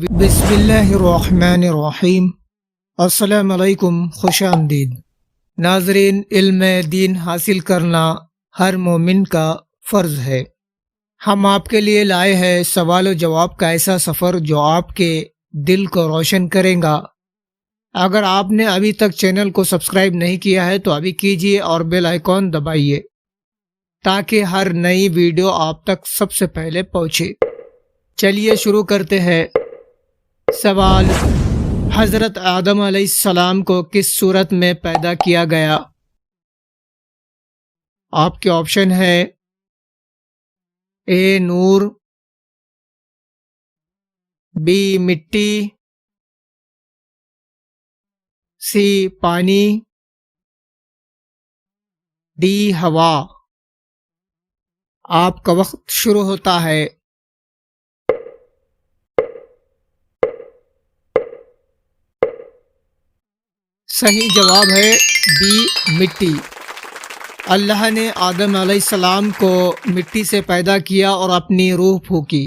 بسم اللہ الرحمن الرحیم۔ السلام علیکم، خوش آمدید ناظرین۔ علم دین حاصل کرنا ہر مومن کا فرض ہے۔ ہم آپ کے لیے لائے ہیں سوال و جواب کا ایسا سفر جو آپ کے دل کو روشن کرے گا۔ اگر آپ نے ابھی تک چینل کو سبسکرائب نہیں کیا ہے تو ابھی کیجیے اور بیل آئیکن دبائیے تاکہ ہر نئی ویڈیو آپ تک سب سے پہلے پہنچے۔ چلیے شروع کرتے ہیں۔ سوال: حضرت آدم علیہ السلام کو کس صورت میں پیدا کیا گیا؟ آپ کے آپشن ہے اے نور، بی مٹی، سی پانی، ڈی ہوا۔ آپ کا وقت شروع ہوتا ہے۔ صحیح جواب ہے بی مٹی۔ اللہ نے آدم علیہ السلام کو مٹی سے پیدا کیا اور اپنی روح پھونکی۔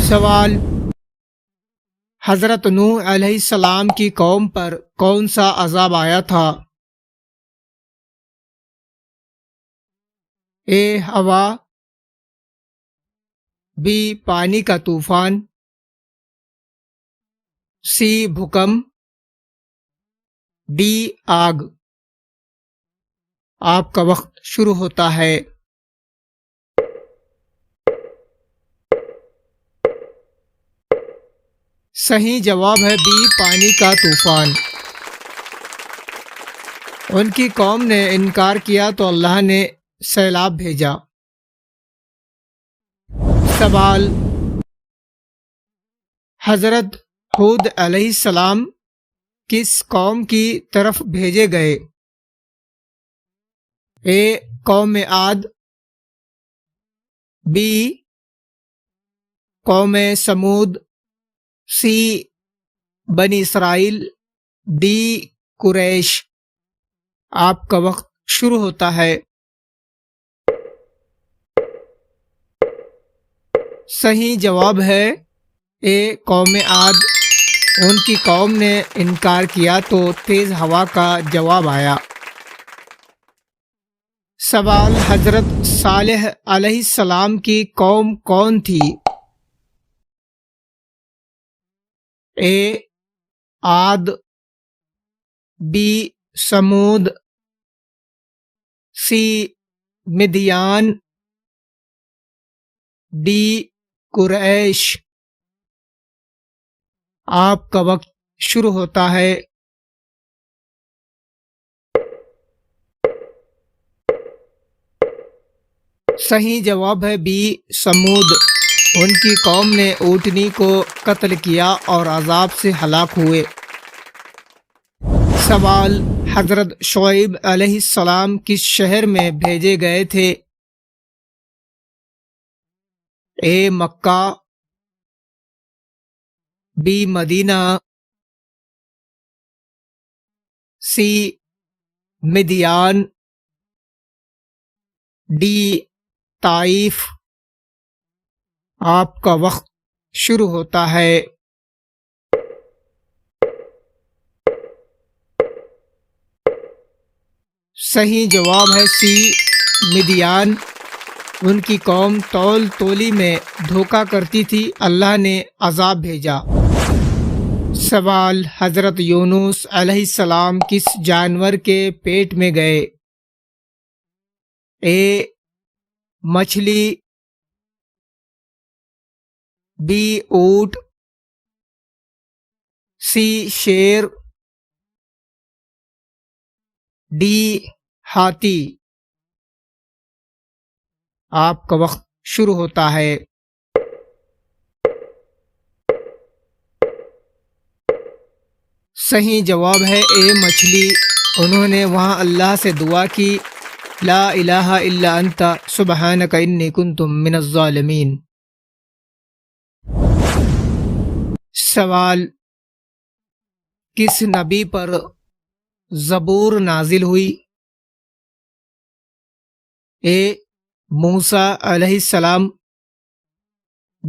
سوال: حضرت نوح علیہ السلام کی قوم پر کون سا عذاب آیا تھا؟ اے ہوا، بی پانی کا طوفان، سی بھوکمپ، ڈی آگ۔ آپ کا وقت شروع ہوتا ہے۔ صحیح جواب ہے بی پانی کا طوفان۔ ان کی قوم نے انکار کیا تو اللہ نے سیلاب بھیجا۔ سوال: حضرت ہود علیہ السلام کس قوم کی طرف بھیجے گئے؟ اے قوم عاد، بی قوم سمود، سی بنی اسرائیل، ڈی قریش۔ آپ کا وقت شروع ہوتا ہے۔ صحیح جواب ہے اے قوم عاد۔ ان کی قوم نے انکار کیا تو تیز ہوا کا جواب آیا۔ سوال: حضرت صالح علیہ السلام کی قوم کون تھی؟ اے عاد، be Thamud, C Midian, D قریش۔ آپ کا وقت شروع ہوتا ہے۔ صحیح جواب ہے بی سمود۔ ان کی قوم نے اونٹنی کو قتل کیا اور عذاب سے ہلاک ہوئے۔ سوال: حضرت شعیب علیہ السلام کس شہر میں بھیجے گئے تھے؟ A Mecca, B Medina, C Midian, D Taif. آپ کا وقت شروع ہوتا ہے۔ صحیح جواب ہے سی مدیان۔ ان کی قوم تول تولی میں دھوکہ کرتی تھی، اللہ نے عذاب بھیجا۔ سوال: حضرت یونس علیہ السلام کس جانور کے پیٹ میں گئے؟ اے مچھلی، بی اونٹ، سی شیر، ڈی ہاتھی۔ آپ کا وقت شروع ہوتا ہے۔ صحیح جواب ہے اے مچھلی۔ انہوں نے وہاں اللہ سے دعا کی، لا الہ الا انت سبحانک انی کنت من الظالمین۔ سوال: کس نبی پر زبور نازل ہوئی؟ اے موسیٰ علیہ السلام،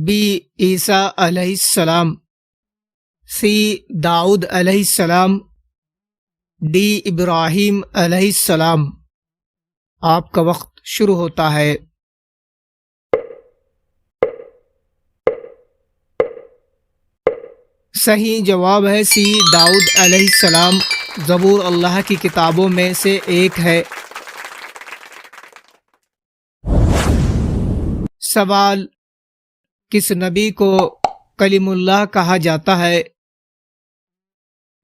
بی عیسیٰ علیہ السلام، سی داؤد علیہ السلام، ڈی ابراہیم علیہ السلام۔ آپ کا وقت شروع ہوتا ہے۔ صحیح جواب ہے سی داؤد علیہ السلام۔ زبور اللہ کی کتابوں میں سے ایک ہے۔ سوال، کس نبی کو کلیم اللہ کہا جاتا ہے؟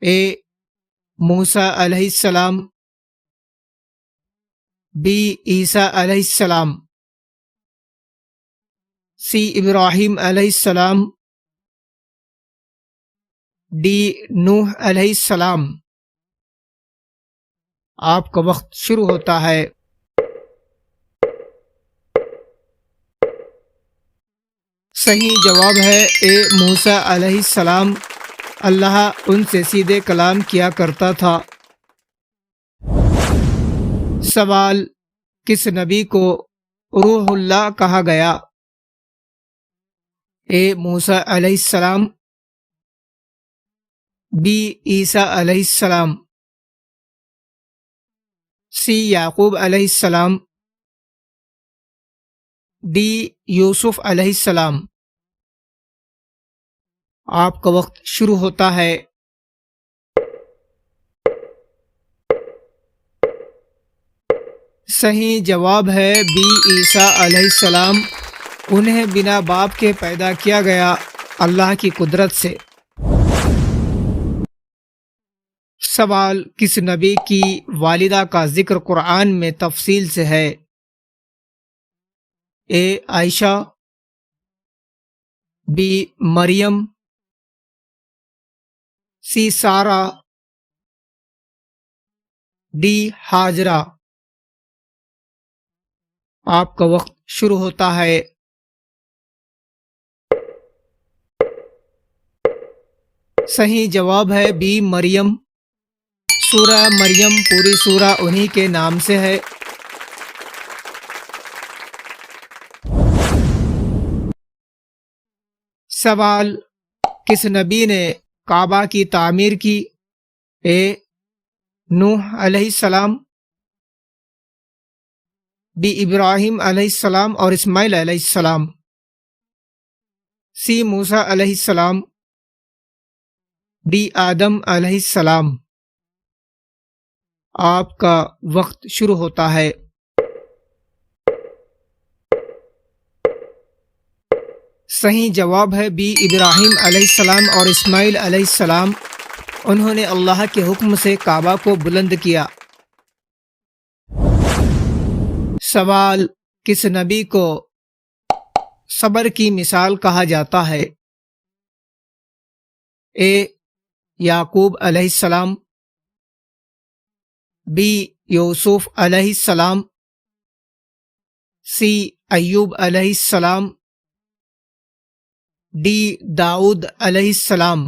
اے موسیٰ علیہ السلام، بی عیسیٰ علیہ السلام، سی ابراہیم علیہ السلام، ڈی نوح علیہ السلام۔ آپ کا وقت شروع ہوتا ہے۔ صحیح جواب ہے اے موسیٰ علیہ السلام۔ اللہ ان سے سیدھے کلام کیا کرتا تھا۔ سوال، کس نبی کو روح اللہ کہا گیا؟ اے موسیٰ علیہ السلام، بی عیسیٰ علیہ السلام، سی یعقوب علیہ السلام، ڈی یوسف علیہ السلام۔ آپ کا وقت شروع ہوتا ہے۔ صحیح جواب ہے بی عیسیٰ علیہ السلام۔ انہیں بنا باپ کے پیدا کیا گیا اللہ کی قدرت سے۔ سوال، کس نبی کی والدہ کا ذکر قرآن میں تفصیل سے ہے؟ A Aisha, B Maryam, C Sarah, D Hajra. آپ کا وقت شروع ہوتا ہے۔ صحیح جواب ہے بی مریم۔ سورہ مریم پوری سورہ انہی کے نام سے ہے۔ سوال، کس نبی نے کعبہ کی تعمیر کی؟ اے نوح علیہ السلام، بی ابراہیم علیہ السلام اور اسماعیل علیہ السلام، سی موسیٰ علیہ السلام، ڈی آدم علیہ السلام۔ آپ کا وقت شروع ہوتا ہے۔ صحیح جواب ہے بی ابراہیم علیہ السلام اور اسماعیل علیہ السلام۔ انہوں نے اللہ کے حکم سے کعبہ کو بلند کیا۔ سوال، کس نبی کو صبر کی مثال کہا جاتا ہے؟ اے یعقوب علیہ السلام، بی یوسف علیہ السلام، سی ایوب علیہ السلام، ڈی داؤد علیہ السلام۔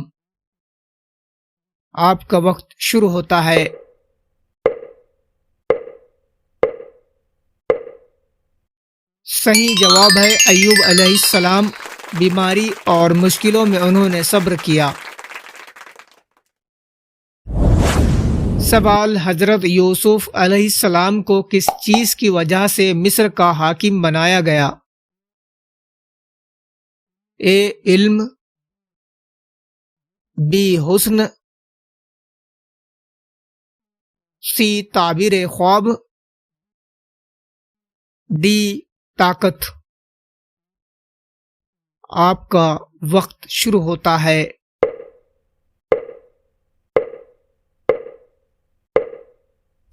آپ کا وقت شروع ہوتا ہے۔ صحیح جواب ہے ایوب علیہ السلام۔ بیماری اور مشکلوں میں انہوں نے صبر کیا۔ سوال، حضرت یوسف علیہ السلام کو کس چیز کی وجہ سے مصر کا حاکم بنایا گیا؟ اے علم، بی حسن، سی تعبیر خواب، ڈی طاقت۔ آپ کا وقت شروع ہوتا ہے۔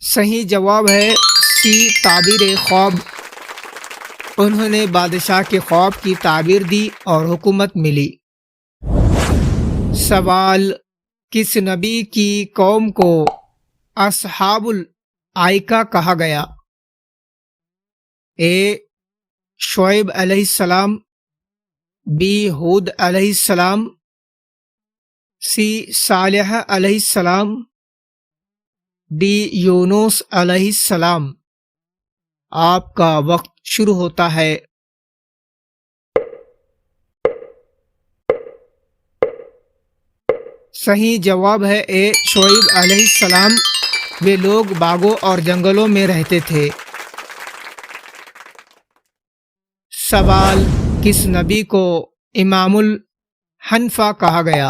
صحیح جواب ہے سی تعبیر خواب۔ انہوں نے بادشاہ کے خواب کی تعبیر دی اور حکومت ملی۔ سوال، کس نبی کی قوم کو اصحاب الایکہ کہا گیا؟ اے شعیب علیہ السلام، بی ہود علیہ السلام، سی صالح علیہ السلام، ڈی یونس علیہ السلام۔ آپ کا وقت شروع ہوتا ہے۔ صحیح جواب ہے اے شعیب علیہ السلام، وہ لوگ باغوں اور جنگلوں میں رہتے تھے۔ سوال، کس نبی کو امام الحنفا کہا گیا؟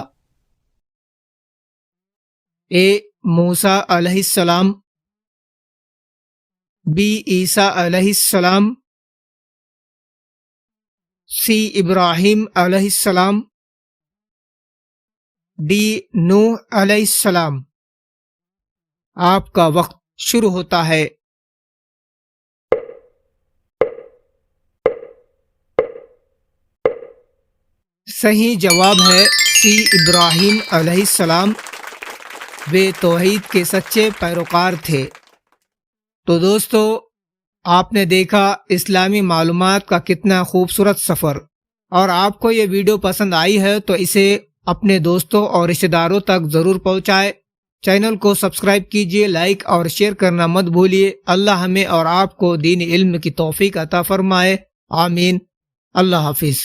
اے موسیٰ علیہ السلام، بی عیسیٰ علیہ السلام، سی ابراہیم علیہ السلام، ڈی نوح علیہ السلام۔ آپ کا وقت شروع ہوتا ہے۔ صحیح جواب ہے سی ابراہیم علیہ السلام، وہ توحید کے سچے پیروکار تھے۔ تو دوستو، آپ نے دیکھا اسلامی معلومات کا کتنا خوبصورت سفر، اور آپ کو یہ ویڈیو پسند آئی ہے تو اسے اپنے دوستوں اور رشتہ داروں تک ضرور پہنچائے۔ چینل کو سبسکرائب کیجیے، لائک اور شیئر کرنا مت بھولیے۔ اللہ ہمیں اور آپ کو دین علم کی توفیق عطا فرمائے، آمین۔ اللہ حافظ۔